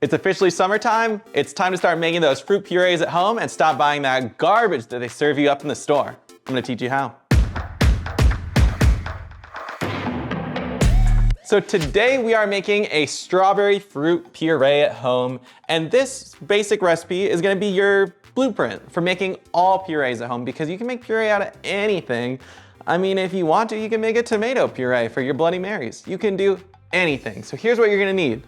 It's officially summertime. It's time to start making those fruit purees at home and stop buying that garbage that they serve you up in the store. I'm gonna teach you how. So today we are making a strawberry fruit puree at home, and this basic recipe is gonna be your blueprint for making all purees at home, because you can make puree out of anything. I mean, if you want to, you can make a tomato puree for your Bloody Marys. You can do anything. So here's what you're gonna need.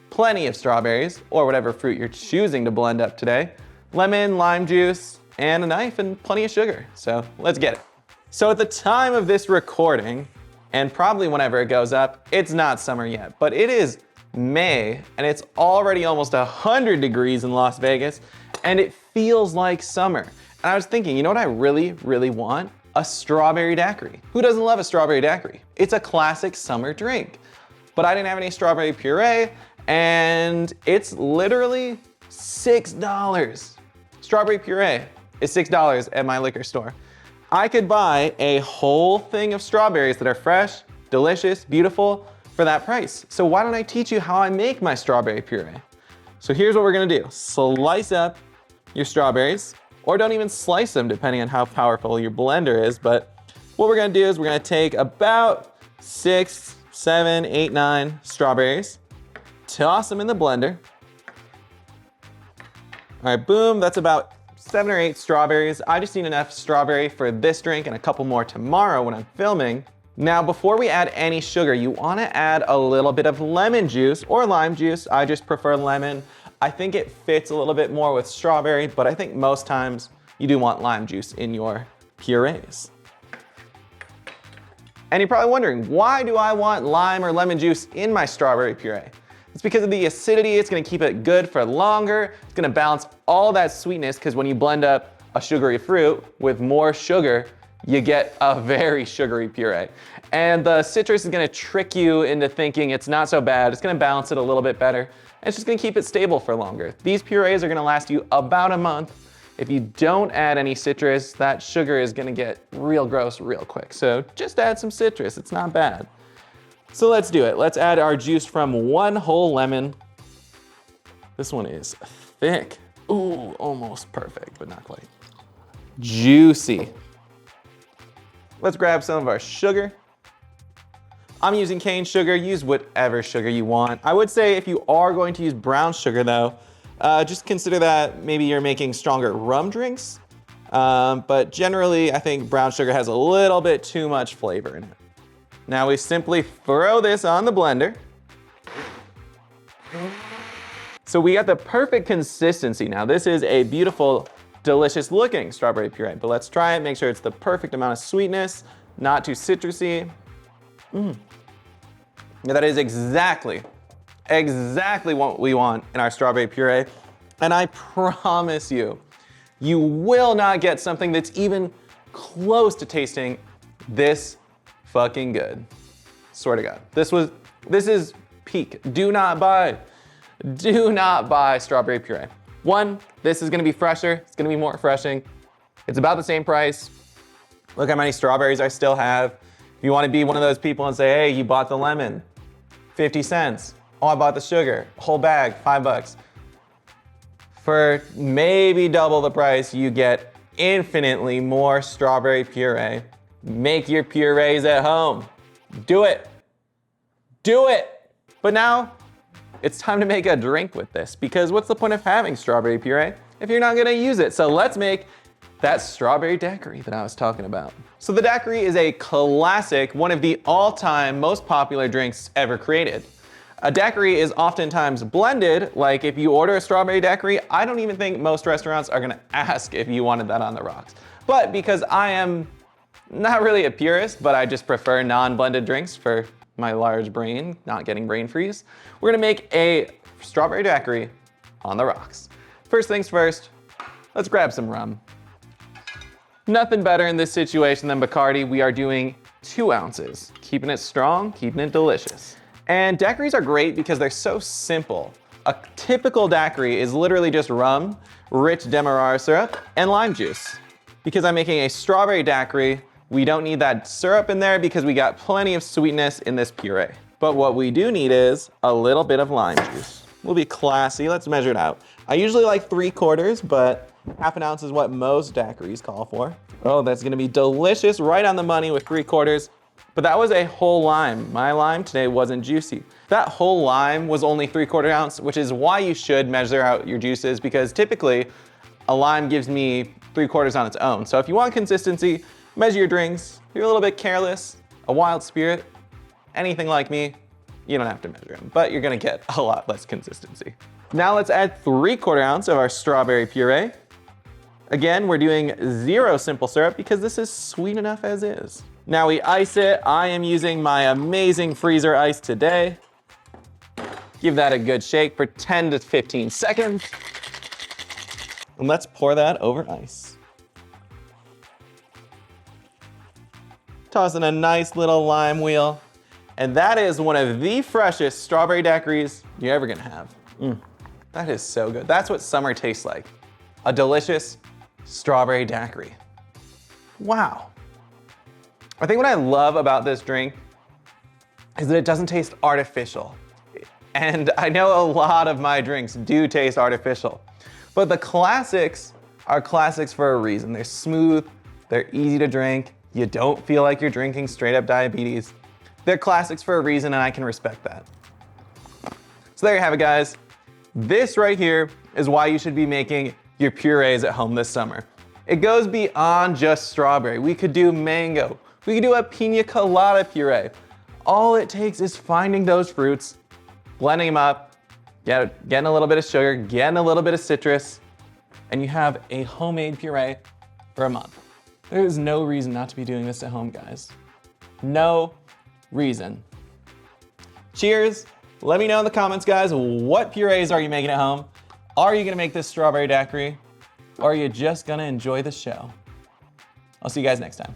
Plenty of strawberries, or whatever fruit you're choosing to blend up today, lemon, lime juice, and a knife, and plenty of sugar. So let's get it. So at the time of this recording, and probably whenever it goes up, it's not summer yet, but it is May, and it's already almost 100 degrees in Las Vegas, and it feels like summer. And I was thinking, you know what I really, really want? A strawberry daiquiri. Who doesn't love a strawberry daiquiri? It's a classic summer drink. But I didn't have any strawberry puree, and it's literally $6. Strawberry puree is $6 at my liquor store. I could buy a whole thing of strawberries that are fresh, delicious, beautiful for that price. So why don't I teach you how I make my strawberry puree? So here's what we're gonna do. Slice up your strawberries, or don't even slice them depending on how powerful your blender is. But what we're gonna do is we're gonna take about 6, 7, 8, 9 strawberries, toss them in the blender. All right, boom, that's about 7 or 8 strawberries. I just need enough strawberry for this drink and a couple more tomorrow when I'm filming. Now, before we add any sugar, you wanna add a little bit of lemon juice or lime juice. I just prefer lemon. I think it fits a little bit more with strawberry, but I think most times you do want lime juice in your purees. And you're probably wondering, why do I want lime or lemon juice in my strawberry puree? It's because of the acidity. It's gonna keep it good for longer. It's gonna balance all that sweetness, because when you blend up a sugary fruit with more sugar, you get a very sugary puree. And the citrus is gonna trick you into thinking it's not so bad. It's gonna balance it a little bit better. And it's just gonna keep it stable for longer. These purees are gonna last you about a month. If you don't add any citrus, that sugar is gonna get real gross real quick. So just add some citrus, it's not bad. So let's do it. Let's add our juice from 1 whole lemon. This one is thick. Ooh, almost perfect, but not quite. Juicy. Let's grab some of our sugar. I'm using cane sugar. Use whatever sugar you want. I would say if you are going to use brown sugar though, just consider that maybe you're making stronger rum drinks. But generally, I think brown sugar has a little bit too much flavor in it. Now we simply throw this on the blender. So we got the perfect consistency now. This is a beautiful, delicious looking strawberry puree, but let's try it, make sure it's the perfect amount of sweetness, not too citrusy. Now that is exactly what we want in our strawberry puree. And I promise you, you will not get something that's even close to tasting this fucking good. Swear to God. This is peak. Do not buy strawberry puree. One, this is gonna be fresher. It's gonna be more refreshing. It's about the same price. Look how many strawberries I still have. If you wanna be one of those people and say, hey, you bought the lemon, 50 cents. Oh, I bought the sugar, whole bag, $5. For maybe double the price, you get infinitely more strawberry puree. Make your purees at home. Do it. Do it. But now it's time to make a drink with this, because what's the point of having strawberry puree if you're not gonna use it? So let's make that strawberry daiquiri that I was talking about. So the daiquiri is a classic, one of the all-time most popular drinks ever created. A daiquiri is oftentimes blended, like if you order a strawberry daiquiri, I don't even think most restaurants are gonna ask if you wanted that on the rocks. But because I am not really a purist, but I just prefer non-blended drinks for my large brain, not getting brain freeze, we're gonna make a strawberry daiquiri on the rocks. First things first, let's grab some rum. Nothing better in this situation than Bacardi. We are doing 2 ounces, keeping it strong, keeping it delicious. And daiquiris are great because they're so simple. A typical daiquiri is literally just rum, rich demerara syrup, and lime juice. Because I'm making a strawberry daiquiri, we don't need that syrup in there because we got plenty of sweetness in this puree. But what we do need is a little bit of lime juice. We'll be classy. Let's measure it out. I usually like 3/4, but half an ounce is what most daiquiris call for. Oh, that's gonna be delicious, right on the money with 3/4. But that was a whole lime. My lime today wasn't juicy. That whole lime was only 3/4 ounce, which is why you should measure out your juices, because typically a lime gives me 3/4 on its own. So if you want consistency, measure your drinks. If you're a little bit careless, a wild spirit, anything like me, you don't have to measure them, but you're gonna get a lot less consistency. Now let's add 3/4 ounce of our strawberry puree. Again, we're doing 0 simple syrup because this is sweet enough as is. Now we ice it. I am using my amazing freezer ice today. Give that a good shake for 10 to 15 seconds. And let's pour that over ice. Toss in a nice little lime wheel. And that is one of the freshest strawberry daiquiris you're ever gonna have. That is so good. That's what summer tastes like. A delicious strawberry daiquiri. Wow. I think what I love about this drink is that it doesn't taste artificial. And I know a lot of my drinks do taste artificial, but the classics are classics for a reason. They're smooth, they're easy to drink, you don't feel like you're drinking straight up diabetes. They're classics for a reason, and I can respect that. So there you have it, guys. This right here is why you should be making your purees at home this summer. It goes beyond just strawberry. We could do mango. We could do a pina colada puree. All it takes is finding those fruits, blending them up, getting a little bit of sugar, getting a little bit of citrus, and you have a homemade puree for a month. There is no reason not to be doing this at home, guys. No reason. Cheers. Let me know in the comments, guys, what purees are you making at home? Are you gonna make this strawberry daiquiri? Or are you just gonna enjoy the show? I'll see you guys next time.